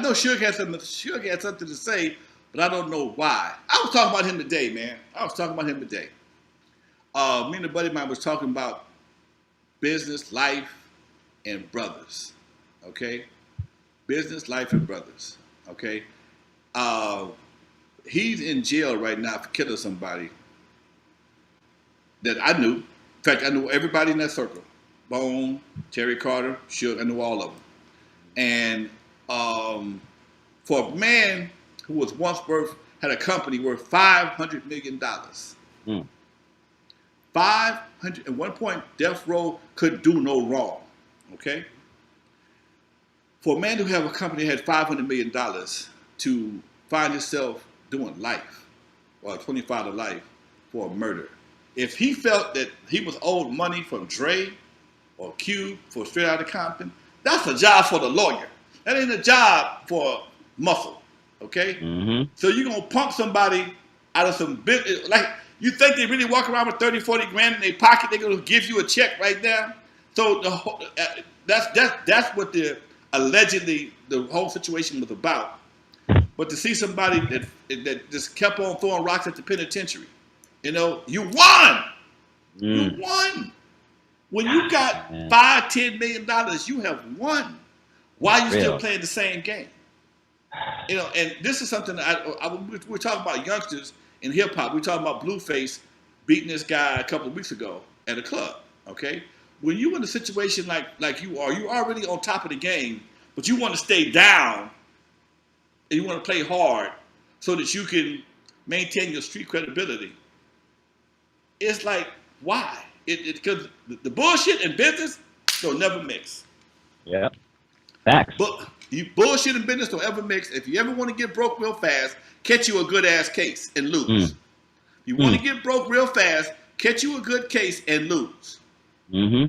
know Suge had something to say, but I don't know why. I was talking about him today, man. Me and a buddy of mine was talking about business, life, and brothers. Okay? Business, life, and brothers. Okay? He's in jail right now for killing somebody that I knew. In fact, I knew everybody in that circle. Bone, Terry Carter, Suge, I knew all of them. And for a man who was once had a company worth $500 million. 500, at one point, Death Row could do no wrong. Okay? For a man to have a company that had $500 million to find himself doing life, or 25 to life, for a murder. If he felt that he was owed money from Dre or Q for Straight Outta Compton, that's a job for the lawyer. That ain't a job for muscle, okay? Mm-hmm. So you're going to pump somebody out of some business. Like, you think they really walk around with 30, 40 grand in their pocket, they're going to give you a check right now? So that's what allegedly the whole situation was about. But to see somebody that just kept on throwing rocks at the penitentiary, you won. You won. When you got $5-10 million, you have won. Why are you still playing the same game? And this is something we're talking about youngsters in hip hop. We're talking about Blueface beating this guy a couple of weeks ago at a club. Okay, when you in a situation like you already on top of the game, but you want to stay down and you want to play hard so that you can maintain your street credibility. It's like, why? Because the bullshit and business don't never mix. Yeah. Facts. But bullshit and business don't ever mix. If you ever want to get broke real fast, catch you a good ass case and lose. If you want to get broke real fast, catch you a good case and lose. Mm-hmm.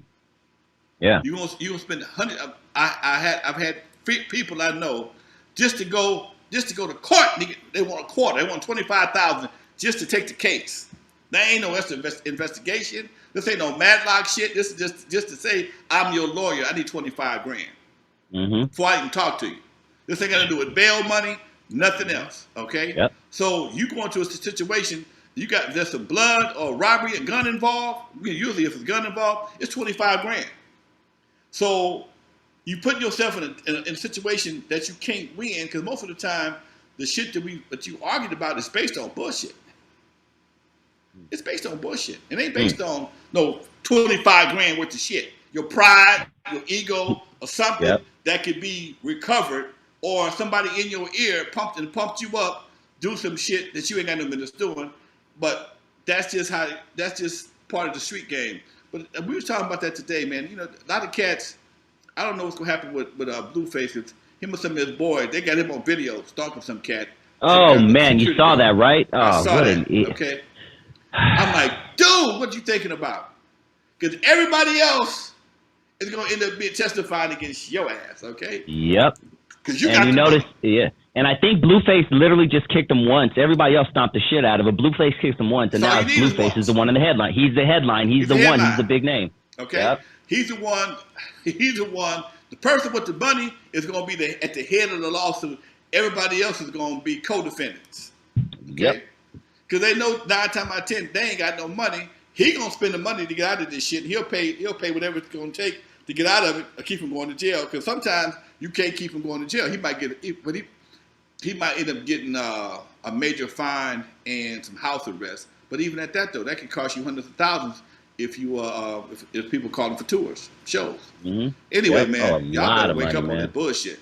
Yeah. You gonna spend I've had people I know just to go to court. They want a quarter. They want $25,000 just to take the case. There ain't no investigation. This ain't no Madlock shit. This is just to say I'm your lawyer. I need 25 grand before I can talk to you. This ain't got to do with bail money, nothing else. Okay. Yep. So you go into a situation. There's some blood or robbery and gun involved. Usually, if it's gun involved, it's 25 grand. So you put yourself in a situation that you can't win because most of the time the shit that you argued about is based on bullshit. It's based on bullshit. It ain't based on no 25 grand worth of shit. Your pride, your ego, or something that could be recovered, or somebody in your ear pumped you up, do some shit that you ain't got no business doing. But that's just part of the street game. But we were talking about that today, man. A lot of cats. I don't know what's gonna happen with Blueface. Cause him and some of his boys, they got him on video stalking some cat. Oh man, you saw that, right? Oh, I saw that. Okay. I'm like, dude, what you thinking about? Because everybody else is gonna end up being testifying against your ass. Okay. Yep. Because you notice, And I think Blueface literally just kicked him once. Everybody else stomped the shit out of it. Blueface kicked him once, and now Blueface is the one in the headline. He's the headline. He's the one. He's the big name. Okay. Yep. He's the one. The person with the money is going to be at the head of the lawsuit. Everybody else is going to be co-defendants. Okay? Yep. Because they know 9 times out of 10 they ain't got no money. He gonna spend the money to get out of this shit. He'll pay whatever it's gonna take to get out of it or keep him going to jail. Because sometimes you can't keep him going to jail. He might end up getting a major fine and some house arrest. But even at that though, that can cost you hundreds of thousands if people call him for tours, shows. Mm-hmm. Anyway, man, y'all better wake up on that bullshit.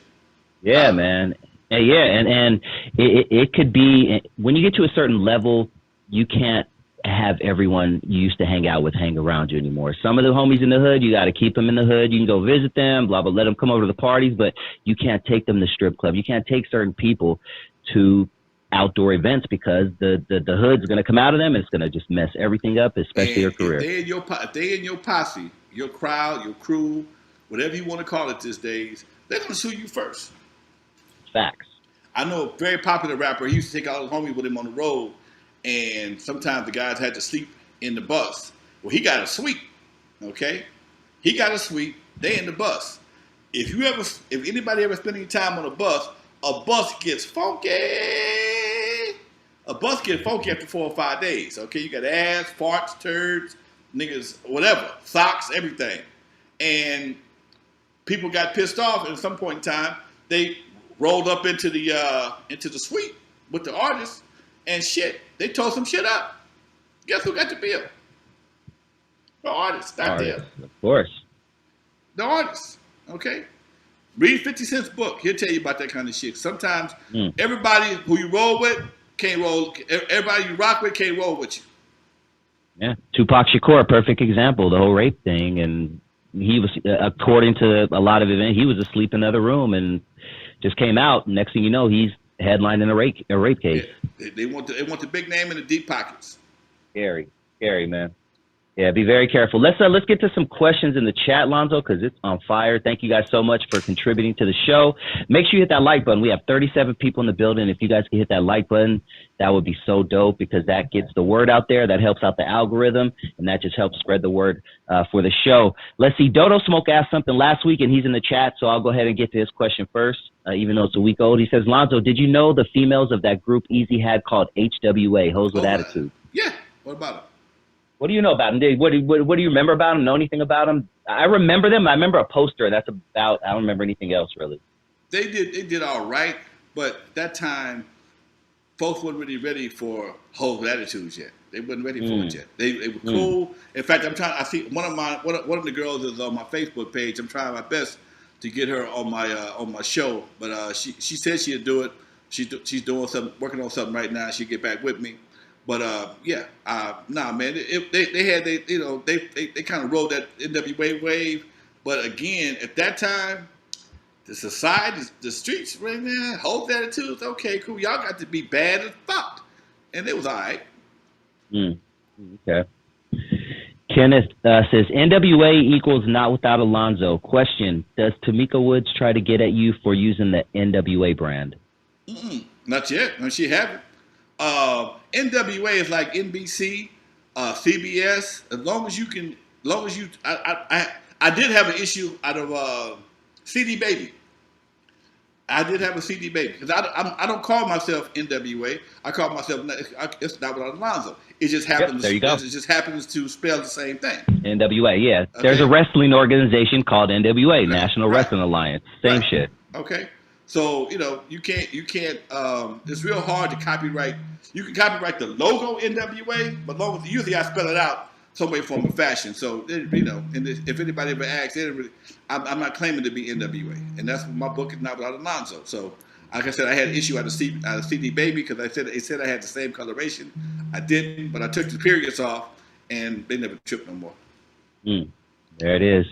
Yeah, man. Yeah, and it could be when you get to a certain level, you can't have everyone you used to hang out with hang around you anymore. Some of the homies in the hood, you got to keep them in the hood. You can go visit them, blah, blah, let them come over to the parties, but you can't take them to strip club. You can't take certain people to outdoor events because the hood's going to come out of them and it's going to just mess everything up, especially your career. If they in your posse, your crowd, your crew, whatever you want to call it these days, they're going to sue you first. Facts. I know a very popular rapper. He used to take all his homies with him on the road, and sometimes the guys had to sleep in the bus. Well, he got a suite, okay? He got a suite. They in the bus. If anybody ever spend any time on a bus, a bus gets funky. A bus gets funky after 4 or 5 days. Okay, you got ass, farts, turds, niggas, whatever, socks, everything, and people got pissed off. And at some point in time, they rolled up into the suite with the artist, and shit, they tore some shit up. Guess who got the bill? The artist, not them. Of course. The artist. Okay. Read 50 Cent's book. He'll tell you about that kind of shit. Sometimes everybody who you roll with can't roll. Everybody you rock with can't roll with you. Yeah, Tupac Shakur, a perfect example. The whole rape thing, and he was, according to a lot of events, he was asleep in another room and just came out. Next thing you know, he's headlining a rape case. Yeah, they want the big name in the deep pockets. Scary, man. Yeah, be very careful. Let's get to some questions in the chat, Lonzo, because it's on fire. Thank you guys so much for contributing to the show. Make sure you hit that like button. We have 37 people in the building. If you guys can hit that like button, that would be so dope, because that gets the word out there. That helps out the algorithm, and that just helps spread the word for the show. Let's see. Dodo Smoke asked something last week, and he's in the chat, so I'll go ahead and get to his question first, even though it's a week old. He says, Lonzo, did you know the females of that group Eazy had called H.W.A., Hoes with Attitude? Yeah. What about them? What do you know about them? What do you remember about them? Know anything about them? I remember them. I remember a poster. That's about. I don't remember anything else really. They did all right, but that time, folks weren't really ready for whole attitudes yet. They weren't ready for it yet. They were cool. In fact, I see one of the girls is on my Facebook page. I'm trying my best to get her on my show, but she said she'd do it. She's doing something, working on something right now. She'll get back with me. But nah, man. They kind of rode that N.W.A. wave. But again, at that time, the society, the streets right now, whole attitudes. Okay, cool. Y'all got to be bad as fuck, and it was all right. Okay. Kenneth says N.W.A. equals not without Alonzo. Question: does Tamika Woods try to get at you for using the N.W.A. brand? Not yet. No, she haven't. N.W.A. is like NBC, CBS. As long as you, I did have an issue out of CD Baby. I did have a CD Baby because I don't call myself N.W.A. I call myself. It's not without Lonzo. It just happens. There you go. It just happens to spell the same thing. N.W.A. Yeah. Okay. There's a wrestling organization called N.W.A. National Wrestling Alliance. Same shit. Okay. So, you can't, it's real hard to copyright. You can copyright the logo N.W.A., but usually I spell it out some way, form, or fashion. So, and if anybody ever asks, I'm not claiming to be N.W.A., and that's my book is not without Alonzo. So, like I said, I had an issue out of CD Baby because they said I had the same coloration. I didn't, but I took the periods off, and they never tripped no more. There it is.